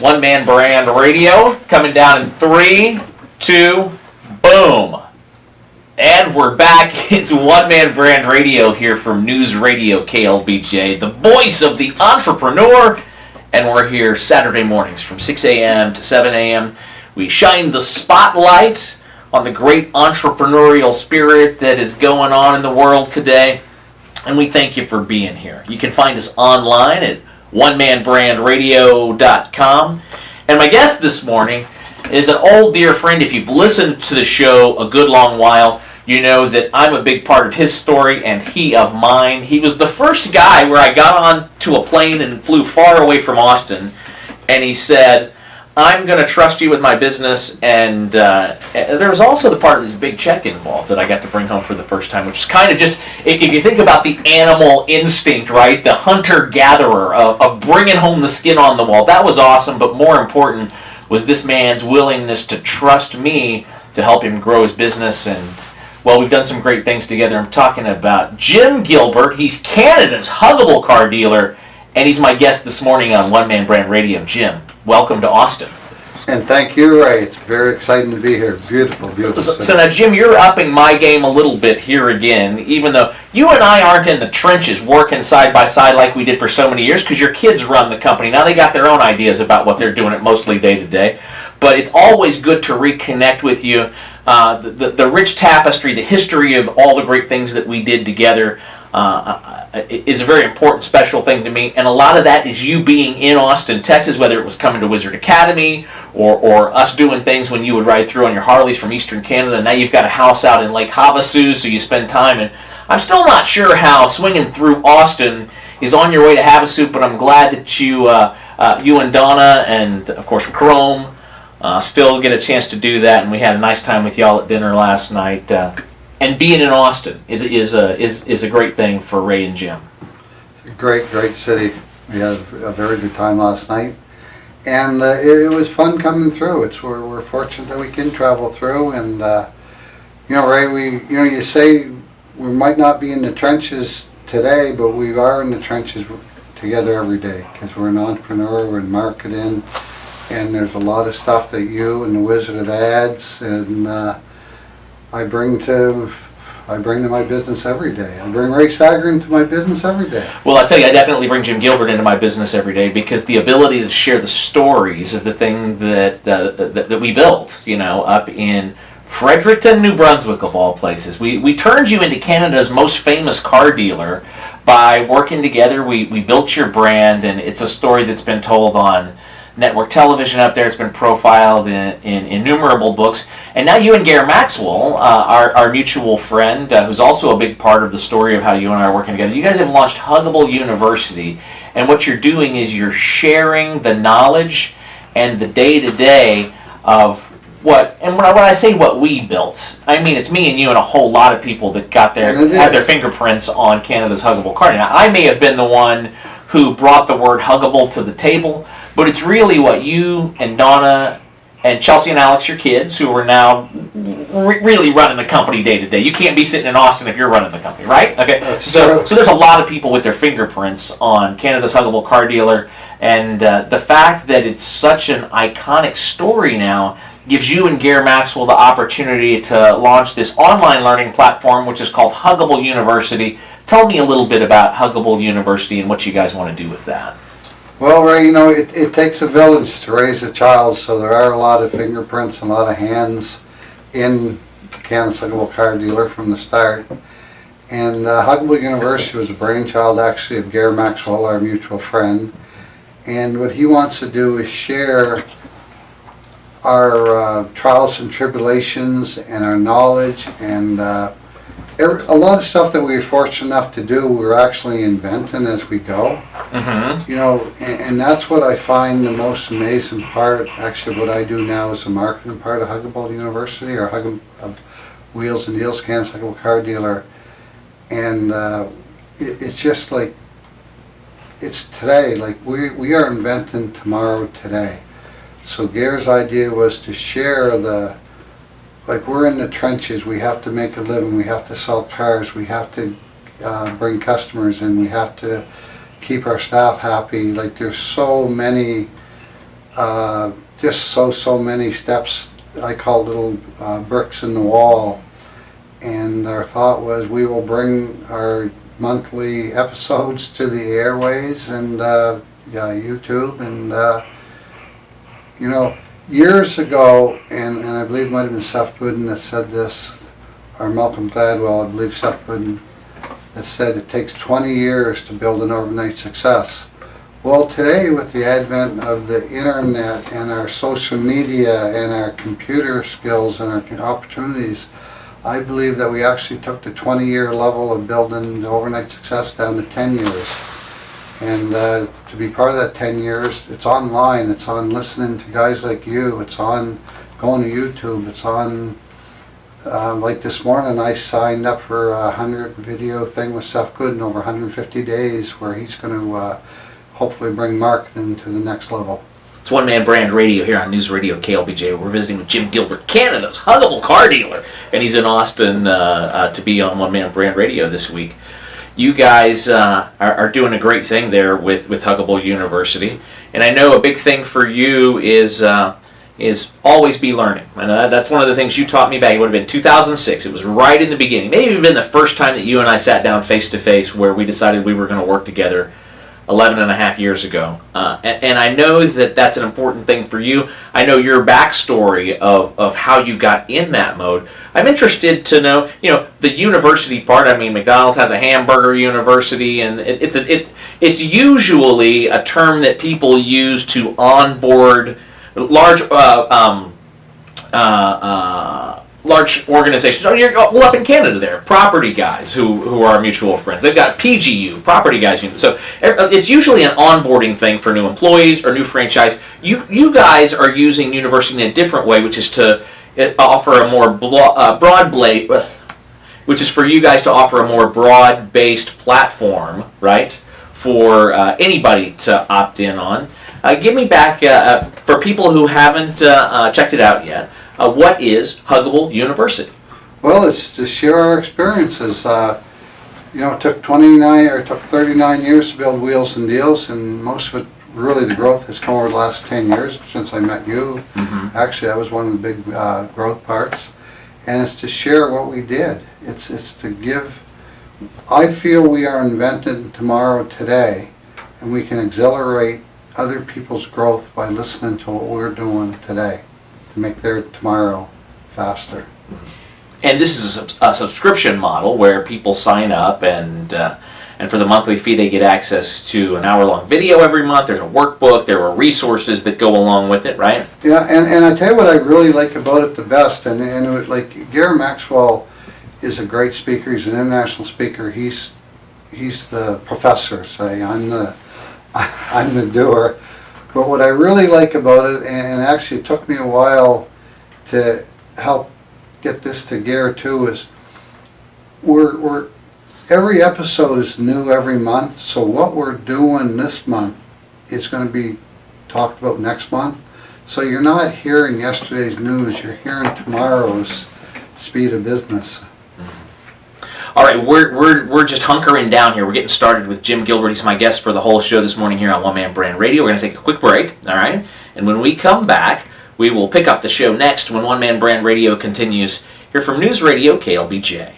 One Man Brand Radio, coming down in 3, 2, boom. And we're back. It's One Man Brand Radio here from News Radio KLBJ, the voice of the entrepreneur. And we're here Saturday mornings from 6 a.m. to 7 a.m. We shine the spotlight on the great entrepreneurial spirit that is going on in the world today. And we thank you for being here. You can find us online at onemanbrandradio.com. And my guest this morning is an old dear friend. If you've listened to the show a good long while, you know that I'm a big part of his story and he of mine. He was the first guy where I got on to a plane and flew far away from Austin, and he said, I'm going to trust you with my business. And there was also the part of this big check involved that I got to bring home for the first time, which is kind of just, if you think about the animal instinct, right, the hunter-gatherer of bringing home the skin on the wall, that was awesome. But more important was this man's willingness to trust me to help him grow his business. And well, we've done some great things together. I'm talking about Jim Gilbert. He's Canada's huggable car dealer, and he's my guest this morning on One Man Brand Radio. Jim, welcome to Austin. And thank you, Ray. It's very exciting to be here. Beautiful, beautiful. So now, Jim, you're upping my game a little bit here again, even though you and I aren't in the trenches working side by side like we did for so many years, because your kids run the company. Now they got their own ideas about what they're doing it mostly day to day. But it's always good to reconnect with you. The rich tapestry, the history of all the great things that we did together is a very important, special thing to me. And a lot of that is you being in Austin, Texas, whether it was coming to Wizard Academy or us doing things when you would ride through on your Harleys from Eastern Canada. Now you've got a house out in Lake Havasu, so you spend time. And I'm still not sure how swinging through Austin is on your way to Havasu, but I'm glad that you and Donna and, of course, Chrome still get a chance to do that, and we had a nice time with y'all at dinner last night. And being in Austin is a great thing for Ray and Jim. It's a great city. We had a very good time last night, and it was fun coming through. We're fortunate that we can travel through, and Ray, you say we might not be in the trenches today, but we are in the trenches together every day because we're an entrepreneur, we're in marketing. And there's a lot of stuff that you and the Wizard of Ads and I bring to my business every day. I bring Ray Seggern to my business every day. Well, I tell you, I definitely bring Jim Gilbert into my business every day because the ability to share the stories of the thing that we built, up in Fredericton, New Brunswick, of all places. We turned you into Canada's most famous car dealer by working together. We built your brand, and it's a story that's been told on network television up there. It's been profiled in innumerable books. And now you and Gare Maxwell, our mutual friend, who's also a big part of the story of how you and I are working together, you guys have launched Huggable University. And what you're doing is you're sharing the knowledge and the day-to-day of when I say what we built, I mean it's me and you and a whole lot of people that had their fingerprints on Canada's huggable car. Now, I may have been the one who brought the word huggable to the table, but it's really what you and Donna and Chelsea and Alex, your kids, who are now really running the company day to day. You can't be sitting in Austin if you're running the company, right? Okay. So there's a lot of people with their fingerprints on Canada's huggable car dealer, and the fact that it's such an iconic story now gives you and Gare Maxwell the opportunity to launch this online learning platform, which is called Huggable University. Tell me a little bit about Huggable University and what you guys want to do with that. Well, Ray, it takes a village to raise a child, so there are a lot of fingerprints and a lot of hands in Canada's huggable car dealer from the start. And Huggable University was a brainchild, actually, of Gare Maxwell, our mutual friend. And what he wants to do is share our trials and tribulations and our knowledge and a lot of stuff that we were fortunate enough to do, we're actually inventing as we go. Mm-hmm. And that's what I find the most amazing part. Actually, what I do now is the marketing part of Huggable University, or Wheels and Deals, Canada's huggable car dealer. And it's just like, it's today. Like we are inventing tomorrow today. So Gare's idea was to share like we're in the trenches, we have to make a living, we have to sell cars, we have to bring customers in, we have to keep our staff happy. Like there's so many just so many steps, I call little bricks in the wall. And our thought was we will bring our monthly episodes to the airways and YouTube. And you know, years ago, and I believe it might have been Seth Gooden that said this, or Malcolm Gladwell, I believe Seth Gooden, that said it takes 20 years to build an overnight success. Well, today, with the advent of the internet and our social media and our computer skills and our opportunities, I believe that we actually took the 20-year level of building the overnight success down to 10 years. And to be part of that 10 years, it's online, it's on listening to guys like you, it's on going to YouTube, it's on, like this morning I signed up for a 100 video thing with Seth Gooden over 150 days where he's going to hopefully bring marketing to the next level. It's One Man Brand Radio here on News Radio KLBJ. We're visiting with Jim Gilbert, Canada's huggable car dealer, and he's in Austin to be on One Man Brand Radio this week. You guys are doing a great thing there with Huggable University, and I know a big thing for you is always be learning. And that's one of the things you taught me back. It would have been 2006. It was right in the beginning. Maybe even the first time that you and I sat down face to face where we decided we were going to work together 11 and a half years ago. And I know that that's an important thing for you. I know your backstory of how you got in that mode. I'm interested to know, the university part. I mean, McDonald's has a hamburger university, and it's usually a term that people use to onboard large large organizations. Well, up in Canada there, property guys who are our mutual friends. They've got PGU, property guys. So it's usually an onboarding thing for new employees or new franchise. You guys are using university in a different way, which is to offer a more which is for you guys to offer a more broad-based platform, right, for anybody to opt in on. Give me back, for people who haven't checked it out yet, what is Huggable University? Well, it's to share our experiences. It took 39 years to build Wheels and Deals, and most of it, really the growth has come over the last 10 years since I met you. Mm-hmm. Actually, that was one of the big growth parts. And it's to share what we did. It's to give. I feel we are inventing tomorrow today, and we can accelerate other people's growth by listening to what we're doing today to make their tomorrow faster. And this is a subscription model where people sign up, and for the monthly fee they get access to an hour-long video every month. There's a workbook. There are resources that go along with it, right? Yeah, and I tell you what I really like about it the best, and like Gary Maxwell is a great speaker. He's an international speaker. He's the professor, say. I'm the doer. But what I really like about it, and actually it took me a while to help get this to Gare too, is we're every episode is new every month. So what we're doing this month is going to be talked about next month. So you're not hearing yesterday's news, you're hearing tomorrow's speed of business. All right, we're just hunkering down here. We're getting started with Jim Gilbert. He's my guest for the whole show this morning here on One Man Brand Radio. We're going to take a quick break, all right? And when we come back, we will pick up the show next when One Man Brand Radio continues here from News Radio KLBJ.